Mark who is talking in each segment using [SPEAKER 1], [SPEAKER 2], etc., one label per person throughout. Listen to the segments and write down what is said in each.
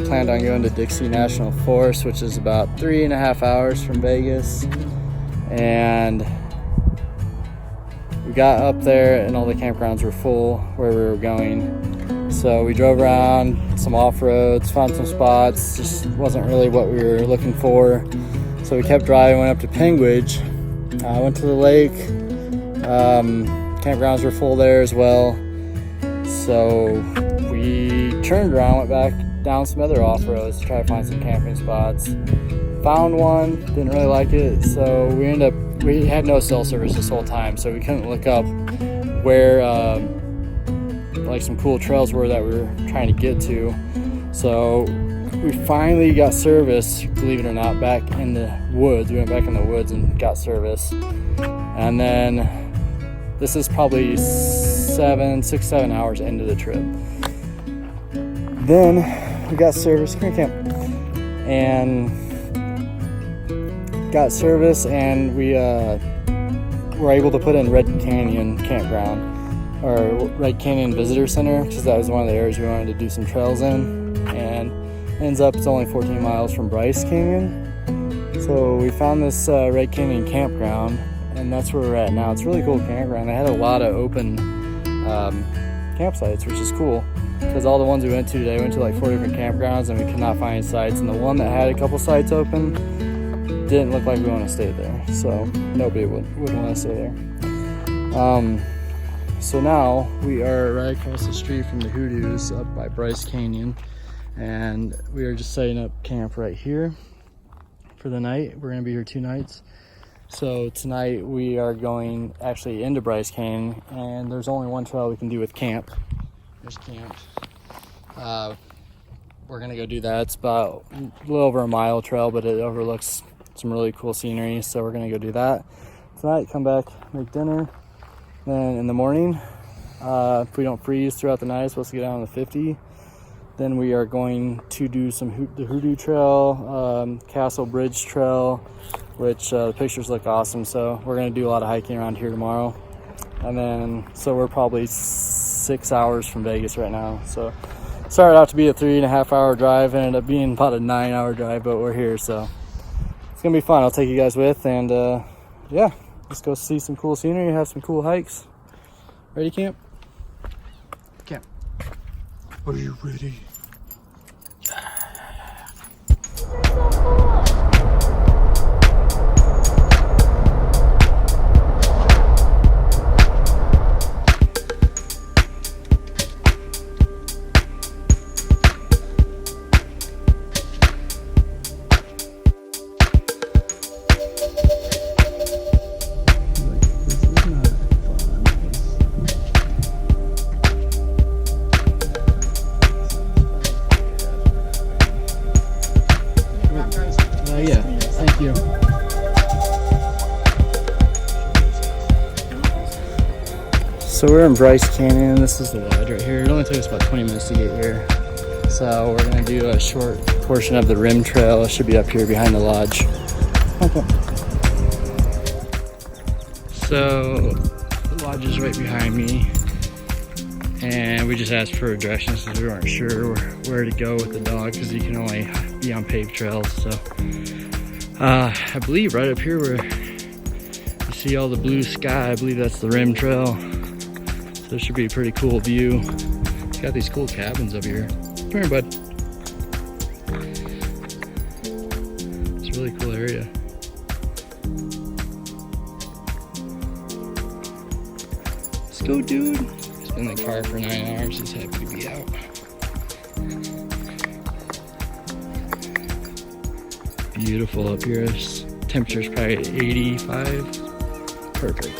[SPEAKER 1] planned on going to Dixie National Forest, which is about 3.5 hours from Vegas. And we got up there and all the campgrounds were full where we were going. So we drove around some off-roads, found some spots, just wasn't really what we were looking for. So we kept driving, went up to Penguin, went to the lake. Campgrounds were full there as well. So we turned around, went back down some other off-roads to try to find some camping spots. Found one, didn't really like it, so we had no cell service this whole time, so we couldn't look up where like some cool trails were that we were trying to get to. So we finally got service, believe it or not, back in the woods. We went back in the woods and got service. And then this is probably 6-7 hours into the trip. Then we got service, come here, Camp, and got service, and we were able to put in Red Canyon Campground, or Red Canyon Visitor Center, because that was one of the areas we wanted to do some trails in. And ends up it's only 14 miles from Bryce Canyon. So we found this Red Canyon Campground, and that's where we're at now. It's a really cool campground. They had a lot of open campsites, which is cool, because all the ones we went to today, went to like 4 different campgrounds, and we could not find any sites. And the one that had a couple sites open didn't look like we want to stay there, so nobody would want to stay there. So now we are right across the street from the Hoodoos up by Bryce Canyon, and we are just setting up camp right here for the night. We're going to be here 2 nights. So tonight we are going actually into Bryce Canyon, and there's only one trail we can do with camp. There's camp. We're going to go do that. It's about a little over a mile trail, but it overlooks some really cool scenery, so we're going to go do that tonight. Come back, make dinner. Then in the morning, if we don't freeze throughout the night, it's supposed to get down to 50. Then we are going to do the Hoodoo Trail, Castle Bridge Trail, which the pictures look awesome. So we're going to do a lot of hiking around here tomorrow. And then, so we're probably 6 hours from Vegas right now. So it started out to be a 3.5 hour drive, ended up being about a 9 hour drive, but we're here. So it's going to be fun. I'll take you guys with, and yeah, let's go see some cool scenery, have some cool hikes. Ready, Camp? Camp. Are you ready? Yeah, thank you. So we're in Bryce Canyon. This is the lodge right here. It only took us about 20 minutes to get here. So we're going to do a short portion of the rim trail. It should be up here behind the lodge. Okay. So the lodge is right behind me. And we just asked for directions because we weren't sure where to go with the dog, because you can only be on paved trails. So I believe right up here where you see all the blue sky, I believe that's the rim trail. So it should be a pretty cool view. It's got these cool cabins up here. Come here, bud. It's a really cool area. Let's go, dude. He's been in the car for 9 hours. He's happy to be out. Beautiful up here. Temperature's probably 85. Perfect.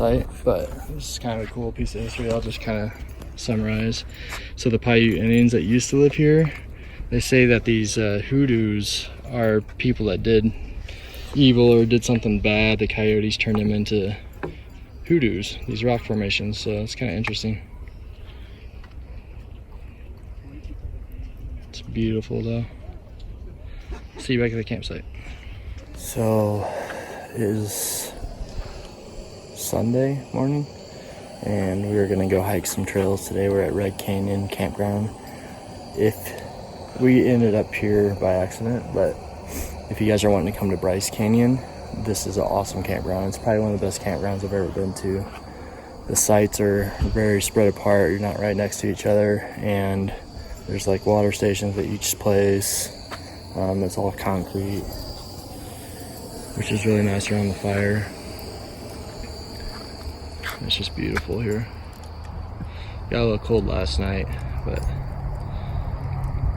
[SPEAKER 1] campsite, but this is kind of a cool piece of history. I'll just kind of summarize. So the Paiute Indians that used to live here, they say that these hoodoos are people that did evil or did something bad. The coyotes turned them into hoodoos, these rock formations, so it's kind of interesting. It's beautiful though. See you back at the campsite. So it is Sunday morning and we are gonna go hike some trails today. We're at Red Canyon Campground. If we ended up here by accident, but if you guys are wanting to come to Bryce Canyon, this is an awesome campground. It's probably one of the best campgrounds I've ever been to. The sites are very spread apart. You're not right next to each other, and there's like water stations at each place. It's all concrete, which is really nice around the fire. It's just beautiful here. Got a little cold last night, but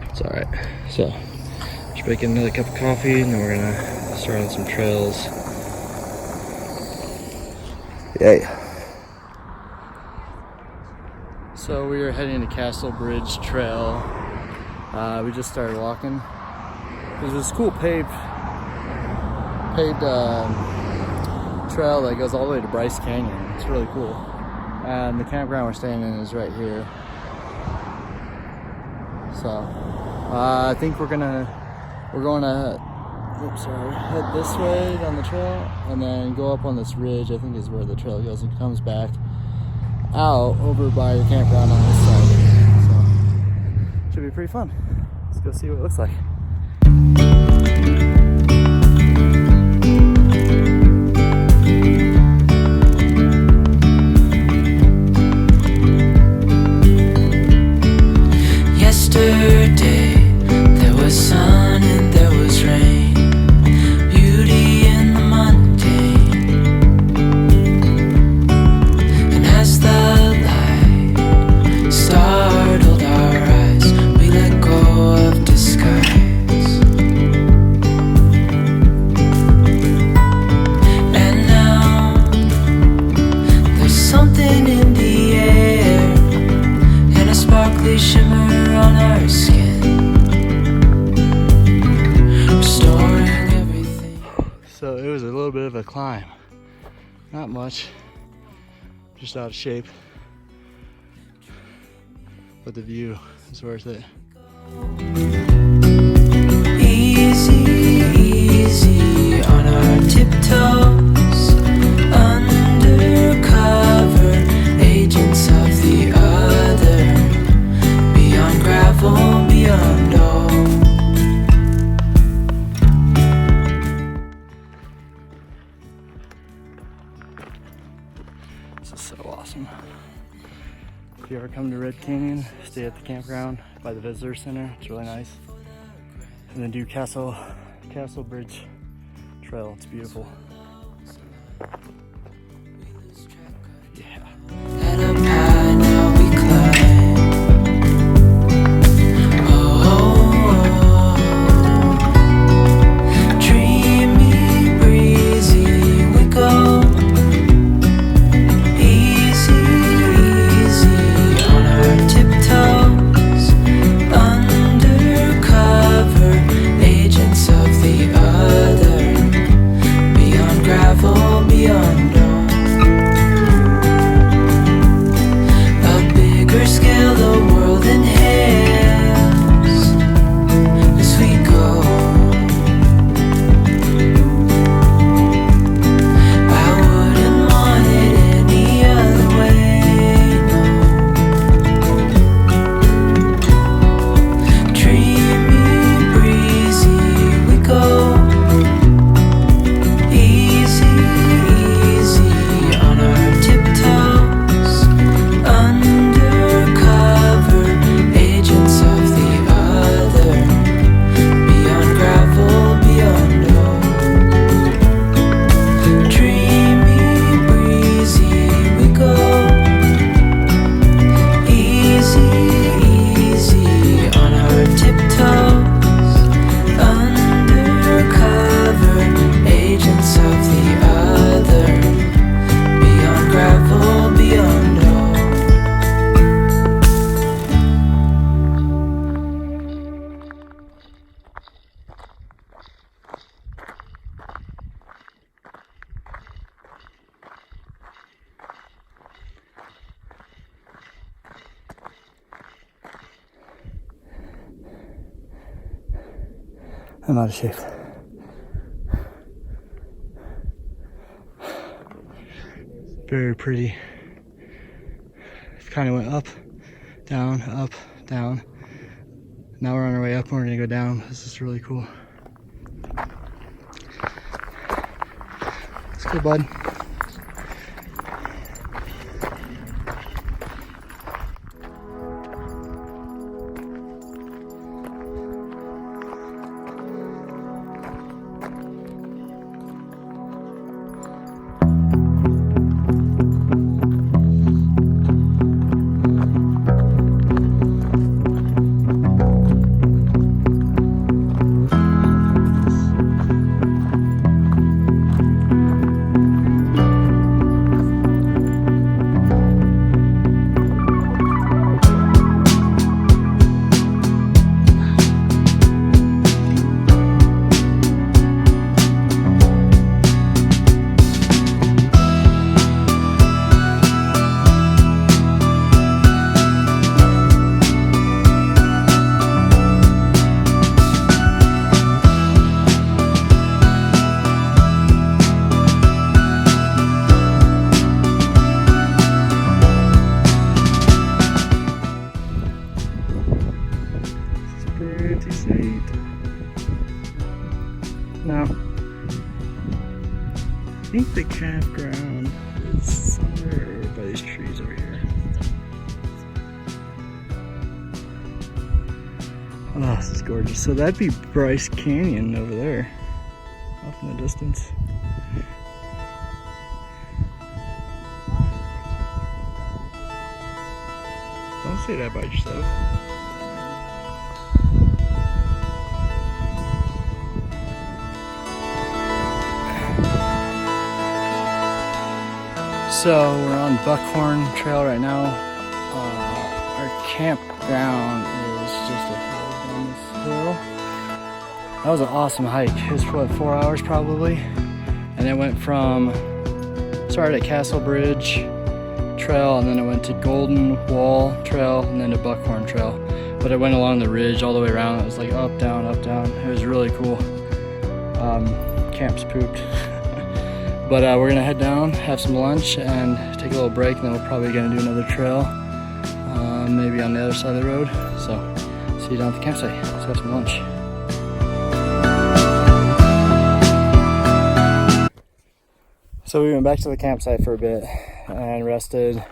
[SPEAKER 1] it's all right. So just making another cup of coffee, and then we're gonna start on some trails. Yay. So we are heading to Castle Bridge Trail. We just started walking. There's this cool paved trail that goes all the way to Bryce Canyon. It's really cool. And the campground we're staying in is right here. So I think we're going to head this way down the trail and then go up on this ridge. I think is where the trail goes and comes back out over by the campground on this side. So should be pretty fun. Let's go see what it looks like.
[SPEAKER 2] Yesterday there was sun and there was rain, beauty in the mundane. And as the light startled our eyes, we let go of disguise. And now there's something in the air and a sparkly shimmer on our skin, restoring everything.
[SPEAKER 1] So it was a little bit of a climb. Not much, just out of shape. But the view is worth it.
[SPEAKER 2] Easy, easy on our tiptoes, undercover agents of the other, beyond gravel, beyond all.
[SPEAKER 1] This is so awesome. If you ever come to Red Canyon, stay at the campground by the visitor center. It's really nice. And then do Castle Bridge Trail. It's beautiful. Yeah.
[SPEAKER 2] At a pie now we climb. Oh, dreamy, breezy we go. Easy, easy on our tiptoes, undercover agents of the other, beyond gravel, beyond all. A bigger scale the world inhales as we go. I wouldn't want it any other way, no. Dreamy, breezy we go. Easy,
[SPEAKER 1] I'm out of shape. Very pretty. It kind of went up, down, up, down. Now we're on our way up and we're gonna go down. This is really cool. Let's go, bud. Now, I think the campground is somewhere by these trees over here. Oh, this is gorgeous. So that'd be Bryce Canyon over there, off in the distance. Don't say that by yourself. So we're on Buckhorn Trail right now. Our campground is just a hill down this hill. That was an awesome hike. It was for what, 4 hours probably, and it went from started at Castle Bridge Trail, and then it went to Golden Wall Trail, and then to Buckhorn Trail. But it went along the ridge all the way around. It was like up, down, up, down. It was really cool. Camp's pooped. But we're gonna head down, have some lunch, and take a little break, and then we're probably gonna do another trail, maybe on the other side of the road. So, see you down at the campsite. Let's have some lunch. So we went back to the campsite for a bit and rested,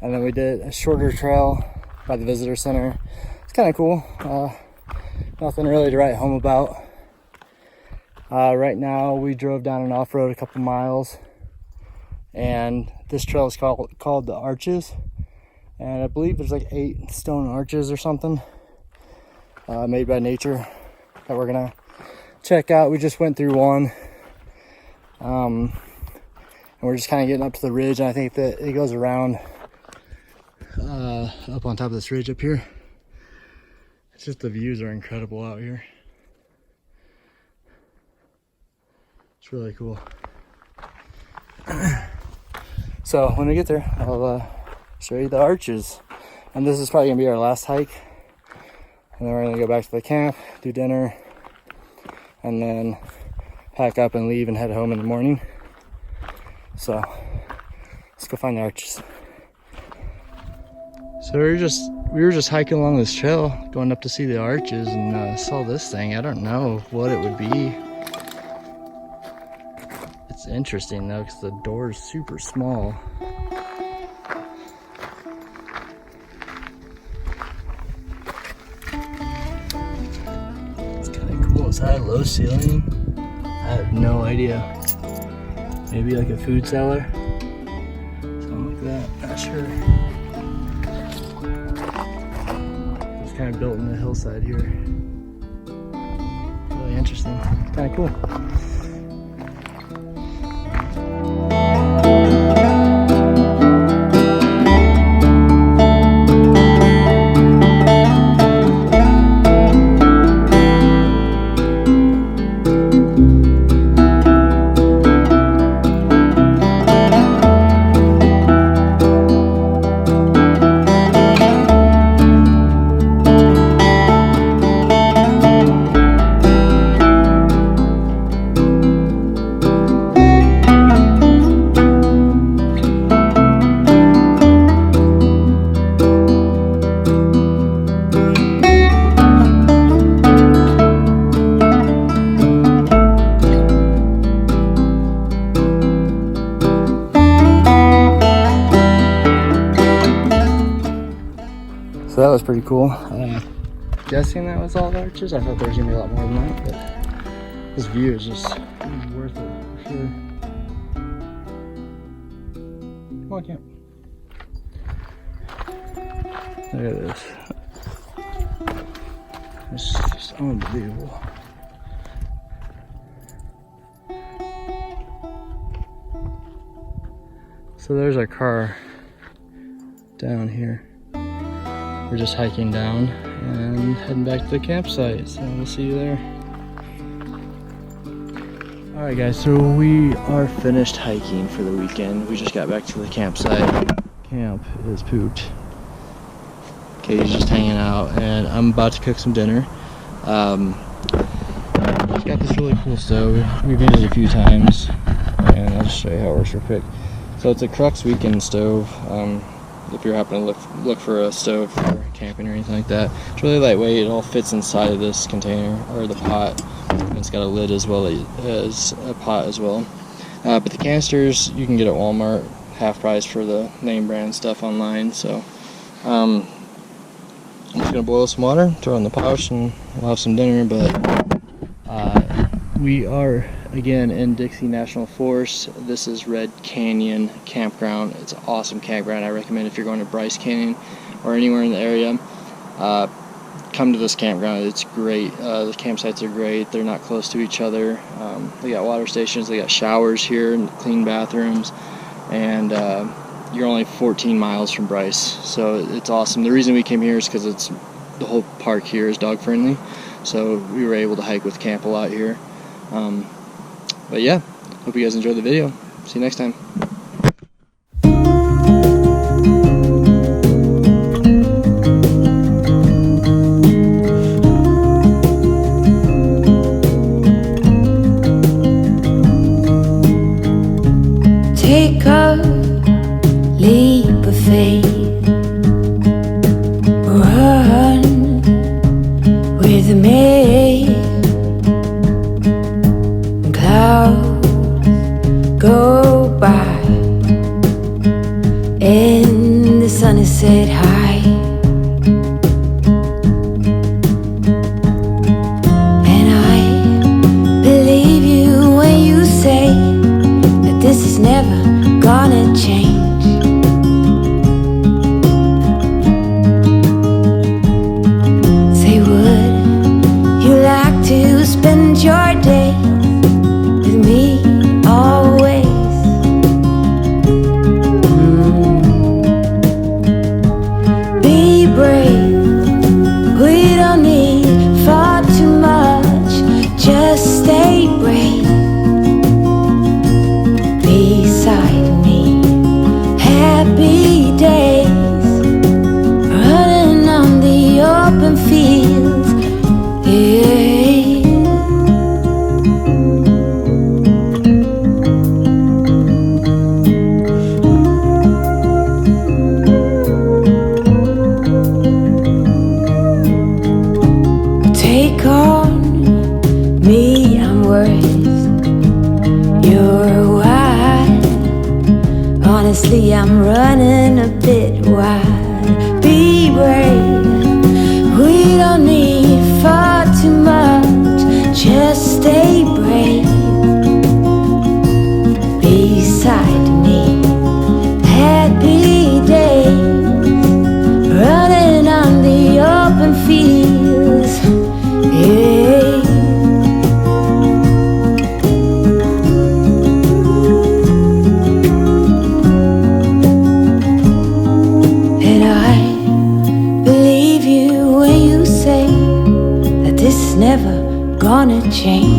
[SPEAKER 1] and then we did a shorter trail by the visitor center. It's kind of cool. Nothing really to write home about. Right now we drove down an off-road a couple miles, and this trail is called the Arches, and I believe there's like 8 stone arches or something made by nature that we're gonna check out. We just went through one, and we're just kind of getting up to the ridge, and I think that it goes around up on top of this ridge up here. It's just the views are incredible out here. It's really cool. So when we get there, I'll show you the arches. And this is probably gonna be our last hike. And then we're gonna go back to the camp, do dinner, and then pack up and leave and head home in the morning. So let's go find the arches. So we were just hiking along this trail, going up to see the arches, and saw this thing. I don't know what it would be. It's interesting though, because the door is super small. It's kind of cool. Is that a low ceiling? I have no idea. Maybe like a food cellar? Something like that. Not sure. It's kind of built in the hillside here. Really interesting. Kind of cool. pretty cool. Guessing that was all the arches. I thought there was gonna be a lot more than that, but this view is just worth it for sure. Come on, camp. Look at this. It's just unbelievable. So there's our car down here. We're just hiking down and heading back to the campsite, so we'll see you there. Alright guys, so we are finished hiking for the weekend. We just got back to the campsite. Camp is pooped. Katie's just hanging out, and I'm about to cook some dinner. It's got this really cool stove. We've used it a few times, and I'll just show you how it works real quick. So it's a Crux Weekend stove. If you're happening to look for a stove for camping or anything like that, it's really lightweight. It all fits inside of this container or the pot. And it's got a lid as well as a pot as well. But the canisters you can get at Walmart, half price for the name brand stuff online. So I'm just gonna boil some water, throw it in the pouch, and we'll have some dinner. But we are again in Dixie National Forest. This is Red Canyon Campground. It's an awesome campground. I recommend if you're going to Bryce Canyon or anywhere in the area, come to this campground. It's great. The campsites are great. They're not close to each other. They got water stations. They got showers here and clean bathrooms. And you're only 14 miles from Bryce, so it's awesome. The reason we came here is because the whole park here is dog friendly, so we were able to hike with camp a lot here. But yeah, hope you guys enjoyed the video. See you next time.
[SPEAKER 3] Take a leap of faith, run with me. Clouds go by and the sun is set high, and I believe you when you say that this is never gonna change. Say, would you like to spend your day with me always? Be brave, we don't need far too much, just stay brave beside me. Happy days, running on the open fields, yeah. Take on me, I'm worth your while. Honestly, I'm running a bit wide. Be brave, we don't need far too much, just stay brave beside me. Happy days, running on the open fields, yeah. And I believe you when you say that this is never gonna change.